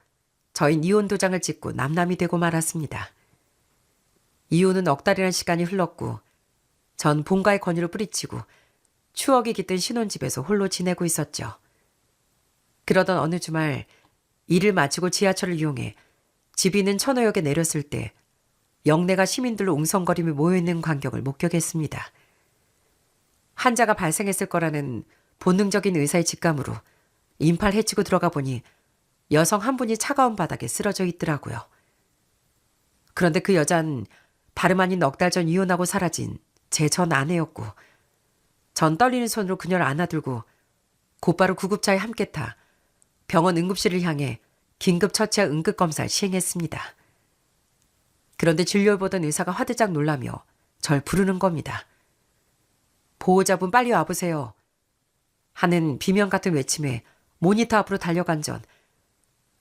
저흰 이혼 도장을 찍고 남남이 되고 말았습니다. 이혼은 넉 달이라는 시간이 흘렀고 전 본가의 권유를 뿌리치고 추억이 깃든 신혼집에서 홀로 지내고 있었죠. 그러던 어느 주말 일을 마치고 지하철을 이용해 집 있는 천호역에 내렸을 때 영내가 시민들로 웅성거림이 모여있는 광경을 목격했습니다. 한자가 발생했을 거라는 본능적인 의사의 직감으로 인파를 헤치고 들어가 보니 여성 한 분이 차가운 바닥에 쓰러져 있더라고요. 그런데 그 여잔 다름 아닌 넉 달 전 이혼하고 사라진 제 전 아내였고 전 떨리는 손으로 그녀를 안아들고 곧바로 구급차에 함께 타 병원 응급실을 향해 긴급 처치와 응급검사를 시행했습니다. 그런데 진료를 보던 의사가 화들짝 놀라며 절 부르는 겁니다. 보호자분 빨리 와보세요. 하는 비명 같은 외침에 모니터 앞으로 달려간 전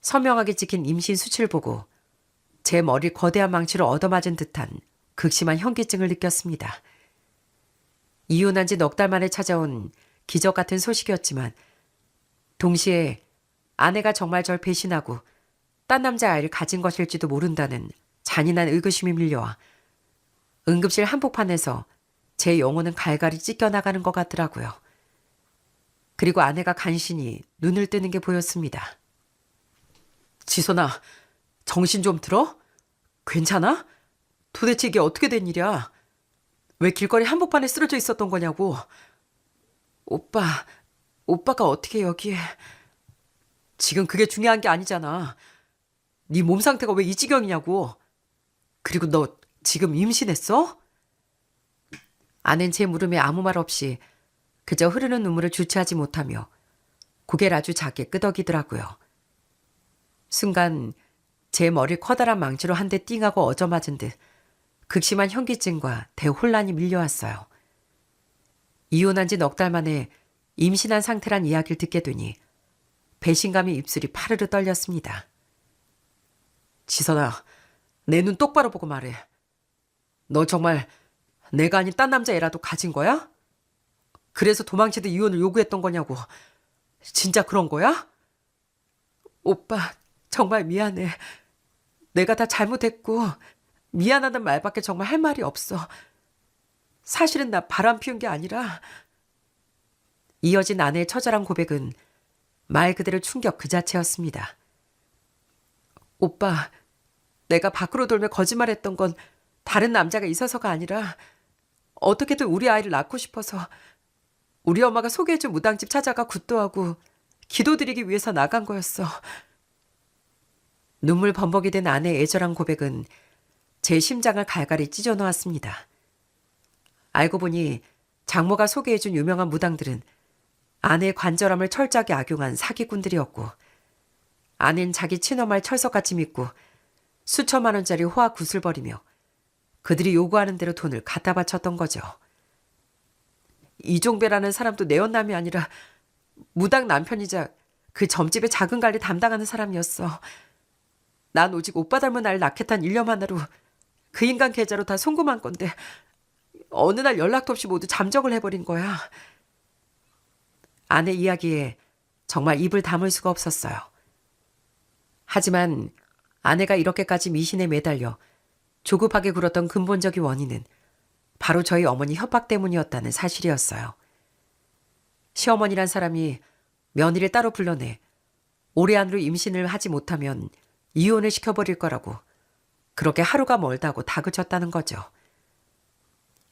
선명하게 찍힌 임신 수치를 보고 제 머리를 거대한 망치로 얻어맞은 듯한 극심한 현기증을 느꼈습니다. 이혼한 지 넉 달 만에 찾아온 기적 같은 소식이었지만 동시에 아내가 정말 절 배신하고 딴 남자 아이를 가진 것일지도 모른다는 잔인한 의구심이 밀려와 응급실 한복판에서 제 영혼은 갈갈이 찢겨나가는 것 같더라고요. 그리고 아내가 간신히 눈을 뜨는 게 보였습니다. 지선아, 정신 좀 들어? 괜찮아? 도대체 이게 어떻게 된 일이야? 왜 길거리 한복판에 쓰러져 있었던 거냐고. 오빠, 오빠가 어떻게 여기에. 지금 그게 중요한 게 아니잖아. 네 몸 상태가 왜 이 지경이냐고. 그리고 너 지금 임신했어? 아는 제 물음에 아무 말 없이 그저 흐르는 눈물을 주체하지 못하며 고개를 아주 작게 끄덕이더라고요. 순간 제 머리를 커다란 망치로 한 대 띵하고 얻어맞은 듯 극심한 현기증과 대혼란이 밀려왔어요. 이혼한 지 넉 달 만에 임신한 상태란 이야기를 듣게 되니 배신감이 입술이 파르르 떨렸습니다. 지선아, 내 눈 똑바로 보고 말해. 너 정말 내가 아닌 딴 남자애라도 가진 거야? 그래서 도망치듯 이혼을 요구했던 거냐고. 진짜 그런 거야? 오빠, 정말 미안해. 내가 다 잘못했고 미안하단 말밖에 정말 할 말이 없어. 사실은 나 바람 피운 게 아니라. 이어진 아내의 처절한 고백은 말 그대로 충격 그 자체였습니다. 오빠, 내가 밖으로 돌며 거짓말했던 건 다른 남자가 있어서가 아니라 어떻게든 우리 아이를 낳고 싶어서 우리 엄마가 소개해준 무당집 찾아가 굿도하고 기도드리기 위해서 나간 거였어. 눈물 범벅이 된 아내의 애절한 고백은 제 심장을 갈갈이 찢어 놓았습니다. 알고 보니 장모가 소개해준 유명한 무당들은 아내의 관절함을 철저하게 악용한 사기꾼들이었고, 아내는 자기 친엄마를 철석같이 믿고 수천만 원짜리 호화 굿을 벌이며 그들이 요구하는 대로 돈을 갖다 바쳤던 거죠. 이종배라는 사람도 내 연남이 아니라 무당 남편이자 그 점집의 작은 관리 담당하는 사람이었어. 난 오직 오빠 닮은 아이를 낳겠다는 일념 하나로 그 인간 계좌로 다 송금한 건데 어느 날 연락도 없이 모두 잠적을 해버린 거야. 아내 이야기에 정말 입을 다물 수가 없었어요. 하지만 아내가 이렇게까지 미신에 매달려 조급하게 굴었던 근본적인 원인은 바로 저희 어머니 협박 때문이었다는 사실이었어요. 시어머니란 사람이 며느리를 따로 불러내 올해 안으로 임신을 하지 못하면 이혼을 시켜버릴 거라고 그렇게 하루가 멀다고 다그쳤다는 거죠.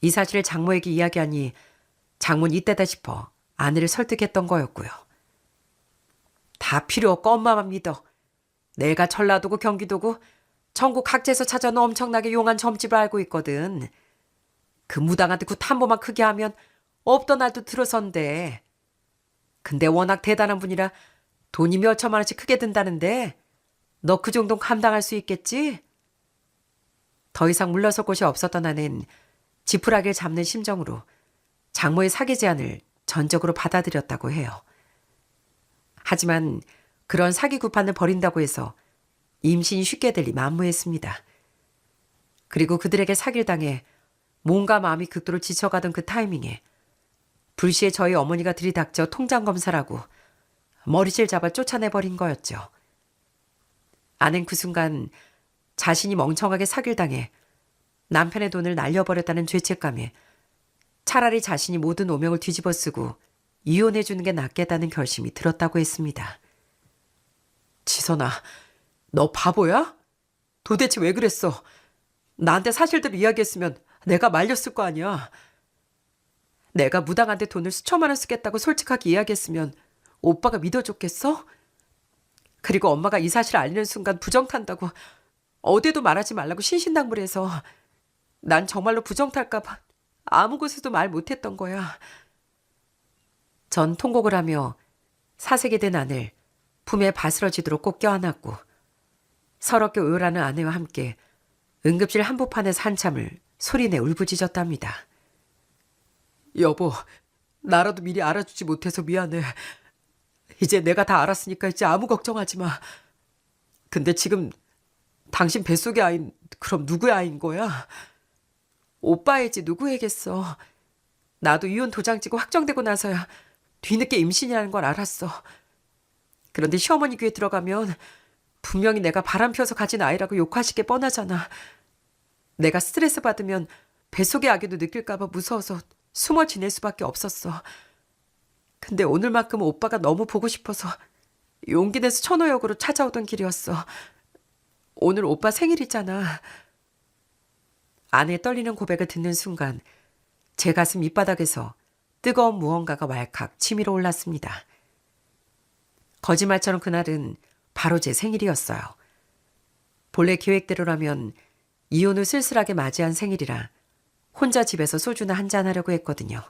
이 사실을 장모에게 이야기하니 장모는 이때다 싶어 아내를 설득했던 거였고요. 다 필요 없고 엄마만 믿어. 내가 전라도고 경기도고 전국 각지에서 찾아온 엄청나게 용한 점집을 알고 있거든. 그 무당한테 굿 한 번만 크게 하면 없던 날도 들어선대. 근데 워낙 대단한 분이라 돈이 몇 천만 원씩 크게 든다는데 너 그 정도는 감당할 수 있겠지? 더 이상 물러설 곳이 없었던 아내는 지푸라기를 잡는 심정으로 장모의 사기 제안을 전적으로 받아들였다고 해요. 하지만 그런 사기 구판을 벌인다고 해서 임신이 쉽게 될 리 만무했습니다. 그리고 그들에게 사기를 당해 몸과 마음이 극도로 지쳐가던 그 타이밍에 불시에 저희 어머니가 들이닥쳐 통장 검사라고 머리실 잡아 쫓아내버린 거였죠. 아낸 그 순간 자신이 멍청하게 사기를 당해 남편의 돈을 날려버렸다는 죄책감에 차라리 자신이 모든 오명을 뒤집어 쓰고 이혼해주는 게 낫겠다는 결심이 들었다고 했습니다. 지선아, 너 바보야? 도대체 왜 그랬어? 나한테 사실대로 이야기했으면 내가 말렸을 거 아니야. 내가 무당한테 돈을 수천만 원 쓰겠다고 솔직하게 이야기했으면 오빠가 믿어줬겠어? 그리고 엄마가 이 사실을 알리는 순간 부정탄다고 어디에도 말하지 말라고 신신당부해서 난 정말로 부정탈까 봐 아무 곳에도 말 못했던 거야. 전 통곡을 하며 사색이 된 아내를 품에 바스러지도록 꼭 껴안았고 서럽게 오열하는 아내와 함께 응급실 한복판에서 한참을 소리내 울부짖었답니다. 여보, 나라도 미리 알아주지 못해서 미안해. 이제 내가 다 알았으니까 이제 아무 걱정하지 마. 근데 지금 당신 뱃속의 아이는 그럼 누구의 아이인 거야? 오빠이지 누구에겠어. 나도 이혼 도장 찍고 확정되고 나서야 뒤늦게 임신이라는 걸 알았어. 그런데 시어머니 귀에 들어가면 분명히 내가 바람 펴서 가진 아이라고 욕하실 게 뻔하잖아. 내가 스트레스 받으면 뱃속의 아기도 느낄까 봐 무서워서 숨어 지낼 수밖에 없었어. 근데 오늘만큼은 오빠가 너무 보고 싶어서 용기 내서 천호역으로 찾아오던 길이었어. 오늘 오빠 생일이잖아. 아내의 떨리는 고백을 듣는 순간 제 가슴 밑바닥에서 뜨거운 무언가가 왈칵 치밀어 올랐습니다. 거짓말처럼 그날은 바로 제 생일이었어요. 본래 계획대로라면 이혼 후 쓸쓸하게 맞이한 생일이라 혼자 집에서 소주나 한잔하려고 했거든요.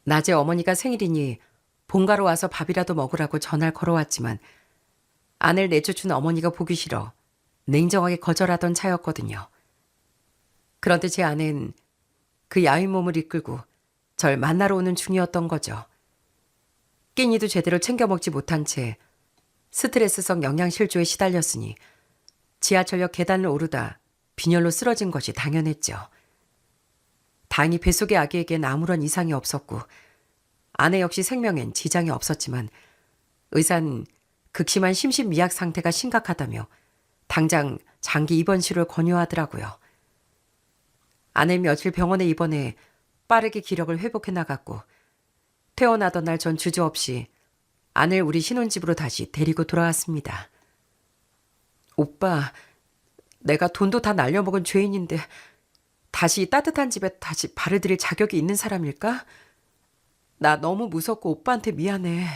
낮에 어머니가 생일이니 본가로 와서 밥이라도 먹으라고 전화를 걸어왔지만 아내를 내쫓은 어머니가 보기 싫어 냉정하게 거절하던 차였거든요. 그런데 제 아내는 그 야윈 몸을 이끌고 절 만나러 오는 중이었던 거죠. 끼니도 제대로 챙겨 먹지 못한 채 스트레스성 영양실조에 시달렸으니 지하철역 계단을 오르다 빈혈로 쓰러진 것이 당연했죠. 다행히 뱃속의 아기에겐 아무런 이상이 없었고 아내 역시 생명엔 지장이 없었지만 의사는 극심한 심신미약 상태가 심각하다며 당장 장기 입원실을 권유하더라고요. 아내 며칠 병원에 입원해 빠르게 기력을 회복해 나갔고 퇴원하던 날 전 주저없이 아내를 우리 신혼집으로 다시 데리고 돌아왔습니다. 오빠, 내가 돈도 다 날려먹은 죄인인데 다시 이 따뜻한 집에 다시 발을 들일 자격이 있는 사람일까? 나 너무 무섭고 오빠한테 미안해.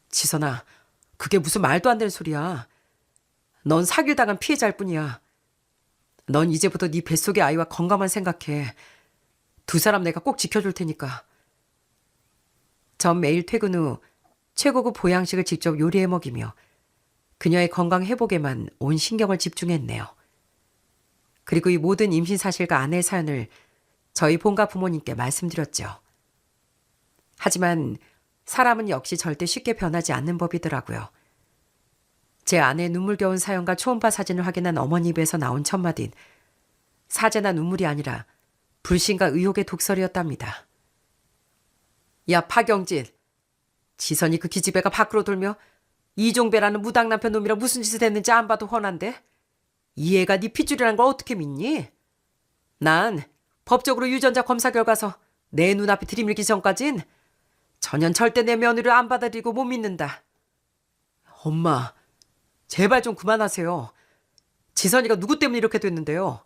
지선아, 그게 무슨 말도 안 되는 소리야. 넌 사기를 당한 피해자일 뿐이야. 넌 이제부터 네 뱃속의 아이와 건강만 생각해. 두 사람 내가 꼭 지켜줄 테니까. 전 매일 퇴근 후 최고급 보양식을 직접 요리해 먹이며 그녀의 건강 회복에만 온 신경을 집중했네요. 그리고 이 모든 임신 사실과 아내의 사연을 저희 본가 부모님께 말씀드렸죠. 하지만 사람은 역시 절대 쉽게 변하지 않는 법이더라고요. 제 아내의 눈물겨운 사연과 초음파 사진을 확인한 어머니 입에서 나온 첫마디는 사죄나 눈물이 아니라 불신과 의혹의 독설이었답니다. 야, 파경진. 지선이 그 기집애가 밖으로 돌며 이종배라는 무당 남편 놈이랑 무슨 짓을 했는지 안 봐도 훤한데? 이 애가 네 핏줄이라는 걸 어떻게 믿니? 난 법적으로 유전자 검사 결과서 내 눈앞에 들이밀기 전까진 전혀 절대 내 며느리를 안 받아들이고 못 믿는다. 엄마, 제발 좀 그만하세요. 지선이가 누구 때문에 이렇게 됐는데요?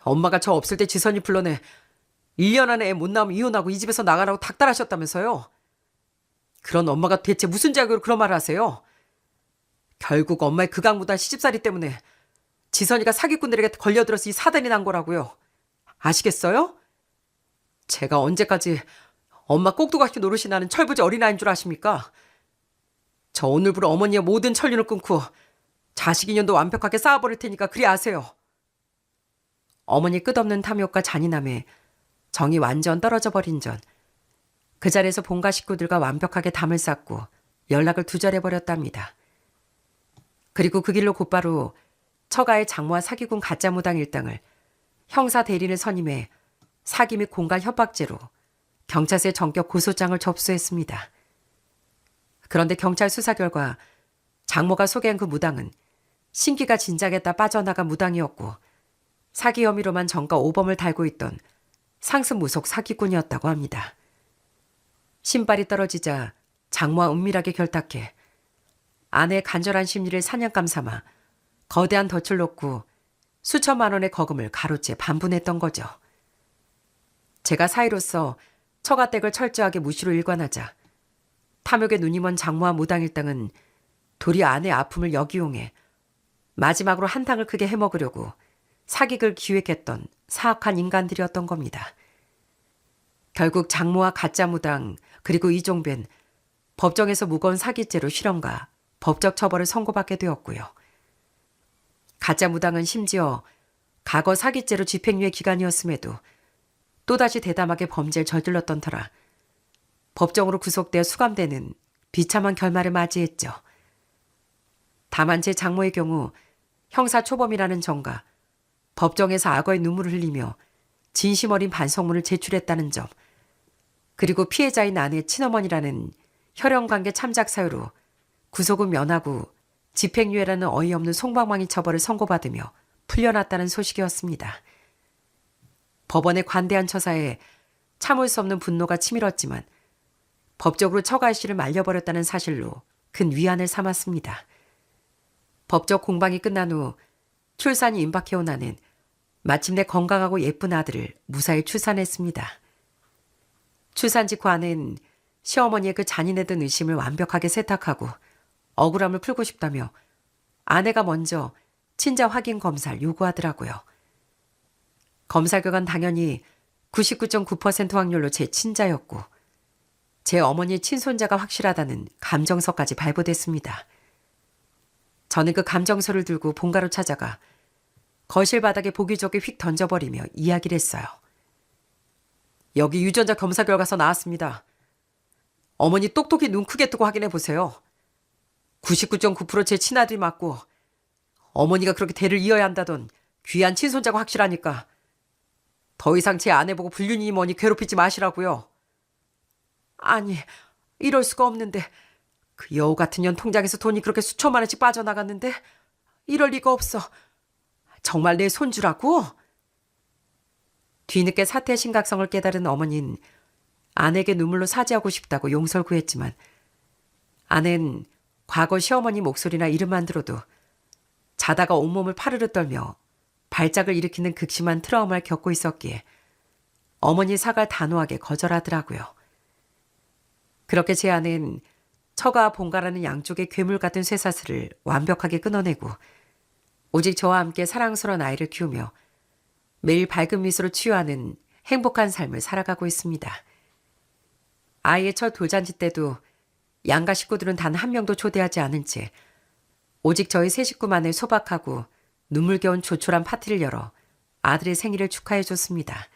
엄마가 저 없을 때 지선이 불러내 1년 안에 애 못 낳으면 이혼하고 이 집에서 나가라고 닥달하셨다면서요. 그런 엄마가 대체 무슨 자격으로 그런 말을 하세요? 결국 엄마의 극악무도한 시집살이 때문에 지선이가 사기꾼들에게 걸려들어서 이 사단이 난 거라고요. 아시겠어요? 제가 언제까지 엄마 꼭두각시 노릇이 나는 철부지 어린아이인 줄 아십니까? 저 오늘부로 어머니의 모든 천륜을 끊고 자식 인연도 완벽하게 쌓아버릴 테니까 그리 아세요. 어머니 끝없는 탐욕과 잔인함에 정이 완전 떨어져 버린 전 그 자리에서 본가 식구들과 완벽하게 담을 쌓고 연락을 두절해버렸답니다. 그리고 그 길로 곧바로 처가의 장모와 사기꾼 가짜 무당 일당을 형사 대리인을 선임해 사기 및 공갈 협박죄로 경찰서에 전격 고소장을 접수했습니다. 그런데 경찰 수사 결과 장모가 소개한 그 무당은 신기가 진작에다 빠져나간 무당이었고 사기 혐의로만 전과 5범을 달고 있던 상습 무속 사기꾼이었다고 합니다. 신발이 떨어지자 장모와 은밀하게 결탁해 아내의 간절한 심리를 사냥감 삼아 거대한 덫을 놓고 수천만 원의 거금을 가로채 반분했던 거죠. 제가 사이로서 처가댁을 철저하게 무시로 일관하자 탐욕에 눈이 먼 장모와 무당일당은 도리어 아내의 아픔을 역이용해 마지막으로 한탕을 크게 해먹으려고 사기극을 기획했던 사악한 인간들이었던 겁니다. 결국 장모와 가짜 무당 그리고 이종배는 법정에서 무거운 사기죄로 실형과 법적 처벌을 선고받게 되었고요. 가짜 무당은 심지어 과거 사기죄로 집행유예 기간이었음에도 또다시 대담하게 범죄를 저질렀던 터라 법정으로 구속되어 수감되는 비참한 결말을 맞이했죠. 다만 제 장모의 경우 형사 초범이라는 점과 법정에서 악어의 눈물을 흘리며 진심 어린 반성문을 제출했다는 점, 그리고 피해자인 아내의 친어머니라는 혈연관계 참작 사유로 구속은 면하고 집행유예라는 어이없는 솜방망이 처벌을 선고받으며 풀려났다는 소식이었습니다. 법원의 관대한 처사에 참을 수 없는 분노가 치밀었지만 법적으로 처가의 씨를 말려버렸다는 사실로 큰 위안을 삼았습니다. 법적 공방이 끝난 후 출산이 임박해온 나는 마침내 건강하고 예쁜 아들을 무사히 출산했습니다. 출산 직후 아내는 시어머니의 그 잔인에 든 의심을 완벽하게 세탁하고 억울함을 풀고 싶다며 아내가 먼저 친자 확인 검사를 요구하더라고요. 검사 결과는 당연히 99.9% 확률로 제 친자였고 제 어머니의 친손자가 확실하다는 감정서까지 발부됐습니다. 저는 그 감정서를 들고 본가로 찾아가 거실 바닥에 보기 좋게 휙 던져버리며 이야기를 했어요. 여기 유전자 검사 결과서 나왔습니다. 어머니 똑똑히 눈 크게 뜨고 확인해 보세요. 99.9% 제 친아들이 맞고 어머니가 그렇게 대를 이어야 한다던 귀한 친손자가 확실하니까 더 이상 제 아내 보고 불륜이니 뭐니 괴롭히지 마시라고요. 아니, 이럴 수가 없는데 그 여우 같은 년 통장에서 돈이 그렇게 수천만 원씩 빠져나갔는데 이럴 리가 없어. 정말 내 손주라고? 뒤늦게 사태의 심각성을 깨달은 어머니는 아내에게 눈물로 사죄하고 싶다고 용서를 구했지만 아내는 과거 시어머니 목소리나 이름만 들어도 자다가 온몸을 파르르 떨며 발작을 일으키는 극심한 트라우마를 겪고 있었기에 어머니 사과를 단호하게 거절하더라고요. 그렇게 제 아내는 처가와 본가라는 양쪽의 괴물 같은 쇠사슬을 완벽하게 끊어내고 오직 저와 함께 사랑스러운 아이를 키우며 매일 밝은 미소로 치유하는 행복한 삶을 살아가고 있습니다. 아이의 첫 돌잔치 때도 양가 식구들은 단 한 명도 초대하지 않은 채 오직 저희 세 식구만을 소박하고 눈물겨운 조촐한 파티를 열어 아들의 생일을 축하해줬습니다.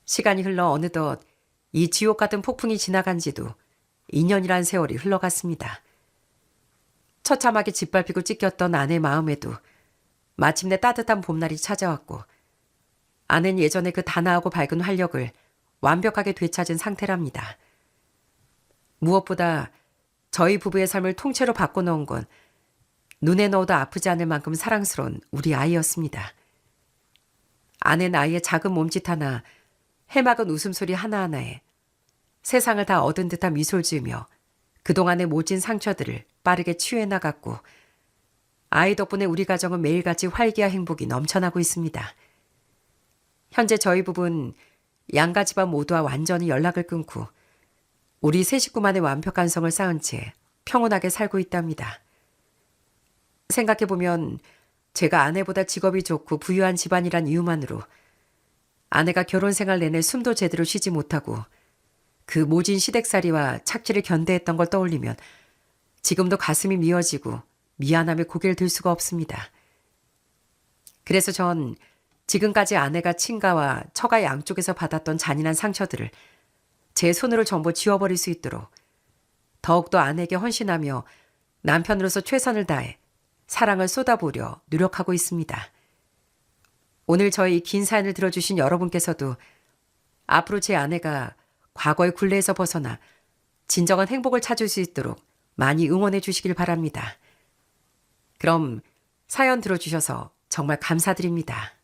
시간이 흘러 어느덧 이 지옥 같은 폭풍이 지나간 지도 2년이란 세월이 흘러갔습니다. 처참하게 짓밟히고 찢겼던 아내의 마음에도 마침내 따뜻한 봄날이 찾아왔고 아내는 예전에 그 단아하고 밝은 활력을 완벽하게 되찾은 상태랍니다. 무엇보다 저희 부부의 삶을 통째로 바꿔놓은 건 눈에 넣어도 아프지 않을 만큼 사랑스러운 우리 아이였습니다. 아내는 아이의 작은 몸짓 하나, 해맑은 웃음소리 하나하나에 세상을 다 얻은 듯한 미소를 지으며 그동안의 모진 상처들을 빠르게 치유해 나갔고 아이 덕분에 우리 가정은 매일같이 활기와 행복이 넘쳐나고 있습니다. 현재 저희 부부는 양가 집안 모두와 완전히 연락을 끊고 우리 세 식구만의 완벽한 성을 쌓은 채 평온하게 살고 있답니다. 생각해보면 제가 아내보다 직업이 좋고 부유한 집안이란 이유만으로 아내가 결혼 생활 내내 숨도 제대로 쉬지 못하고 그 모진 시댁살이와 착취를 견뎌했던 걸 떠올리면 지금도 가슴이 미어지고 미안함에 고개를 들 수가 없습니다. 그래서 전 지금까지 아내가 친가와 처가 양쪽에서 받았던 잔인한 상처들을 제 손으로 전부 지워버릴 수 있도록 더욱더 아내에게 헌신하며 남편으로서 최선을 다해 사랑을 쏟아부으려 노력하고 있습니다. 오늘 저희 긴 사연을 들어주신 여러분께서도 앞으로 제 아내가 과거의 굴레에서 벗어나 진정한 행복을 찾을 수 있도록 많이 응원해 주시길 바랍니다. 그럼 사연 들어주셔서 정말 감사드립니다.